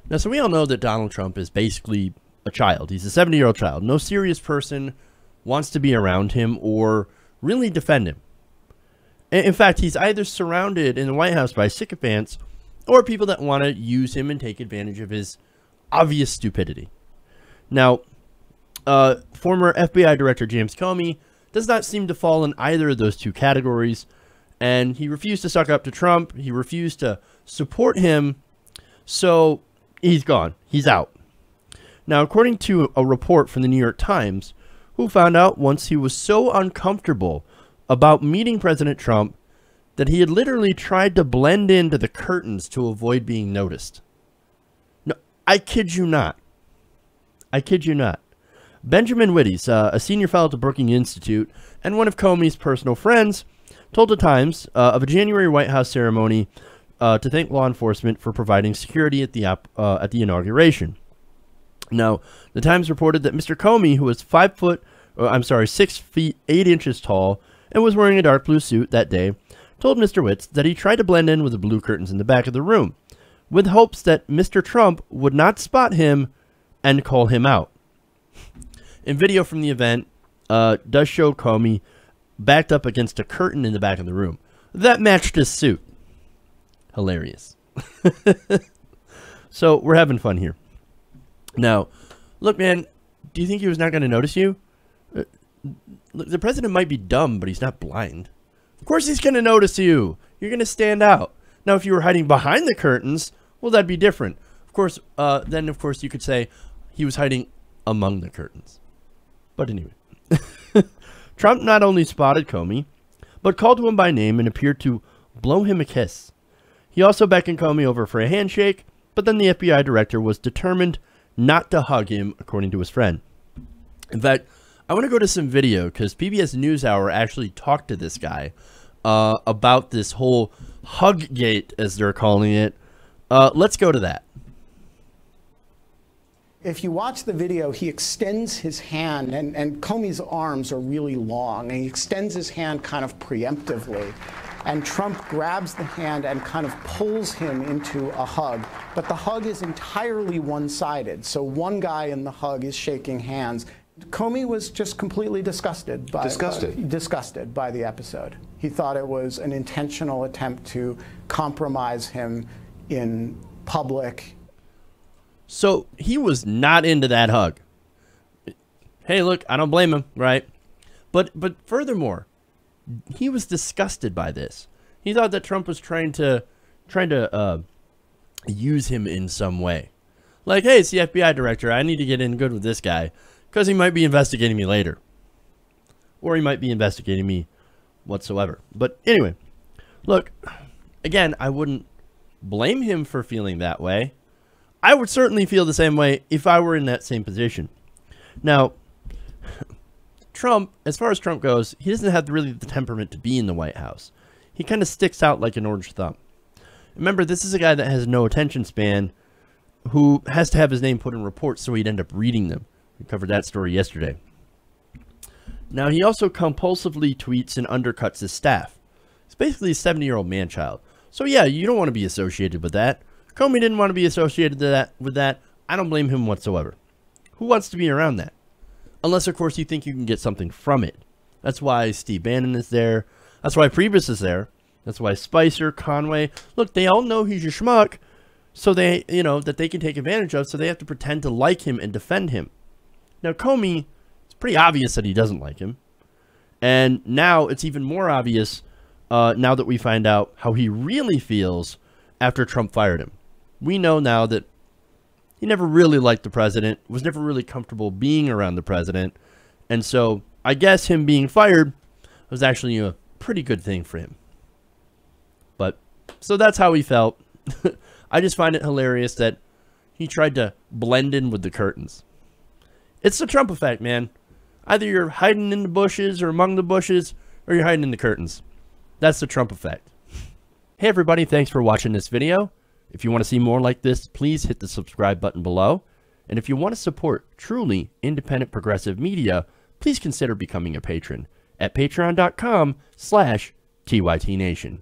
Now, so we all know that Donald Trump is basically a child. He's a 70-year-old child. No serious person wants to be around him or really defend him. In fact, he's either surrounded in the White House by sycophants or people that want to use him and take advantage of his obvious stupidity. Now, former FBI Director James Comey does not seem to fall in either of those two categories, and he refused to suck up to Trump. He refused to support him, so he's gone. He's out. Now, according to a report from the New York Times, who found out once he was so uncomfortable about meeting President Trump that he had literally tried to blend into the curtains to avoid being noticed. No, I kid you not. I kid you not. Benjamin Wittes, a senior fellow at the Brookings Institute and one of Comey's personal friends, told the Times of a January White House ceremony to thank law enforcement for providing security at the inauguration. Now, the Times reported that Mr. Comey, who was 6 feet 8 inches tall and was wearing a dark blue suit that day, told Mr. Wittes that he tried to blend in with the blue curtains in the back of the room, with hopes that Mr. Trump would not spot him and call him out. In video from the event, does show Comey backed up against a curtain in the back of the room. That matched his suit. Hilarious. So we're having fun here. Now, look, man, do you think he was not going to notice you? Look, the president might be dumb, but he's not blind. Of course he's going to notice you. You're going to stand out. Now, if you were hiding behind the curtains, well, that'd be different. Of course, then, of course, you could say he was hiding among the curtains. But anyway, Trump not only spotted Comey, but called to him by name and appeared to blow him a kiss. He also beckoned Comey over for a handshake, but then the FBI director was determined not to hug him, according to his friend. In fact, I want to go to some video because PBS NewsHour actually talked to this guy about this whole hug gate, as they're calling it. Let's go to that. If you watch the video, he extends his hand, and Comey's arms are really long, and he extends his hand kind of preemptively. And Trump grabs the hand and kind of pulls him into a hug. But the hug is entirely one-sided, so one guy in the hug is shaking hands. Comey was just completely disgusted by the episode. He thought it was an intentional attempt to compromise him in public. So he was not into that hug. Hey, look, I don't blame him, right? But furthermore, he was disgusted by this. He thought that Trump was trying to use him in some way. Like, hey, it's the FBI director. I need to get in good with this guy because he might be investigating me later. Or he might be investigating me whatsoever. But anyway, look, again, I wouldn't blame him for feeling that way. I would certainly feel the same way if I were in that same position. Now, Trump, as far as Trump goes, he doesn't have really the temperament to be in the White House. He kind of sticks out like an orange thumb. Remember, this is a guy that has no attention span who has to have his name put in reports so he'd end up reading them. We covered that story yesterday. Now, he also compulsively tweets and undercuts his staff. He's basically a 70-year-old man-child. So, yeah, you don't want to be associated with that. Comey didn't want to be associated with that. I don't blame him whatsoever. Who wants to be around that? Unless, of course, you think you can get something from it. That's why Steve Bannon is there. That's why Priebus is there. That's why Spicer, Conway. Look, they all know he's a schmuck, so they, that they can take advantage of, so they have to pretend to like him and defend him. Now, Comey, it's pretty obvious that he doesn't like him. And now it's even more obvious now that we find out how he really feels after Trump fired him. We know now that he never really liked the president, was never really comfortable being around the president. And so I guess him being fired was actually a pretty good thing for him. But so that's how he felt. I just find it hilarious that he tried to blend in with the curtains. It's the Trump effect, man. Either you're hiding in the bushes or among the bushes, or you're hiding in the curtains. That's the Trump effect. Hey everybody, thanks for watching this video. If you want to see more like this, please hit the subscribe button below. And if you want to support truly independent progressive media, please consider becoming a patron at patreon.com/TYTNation.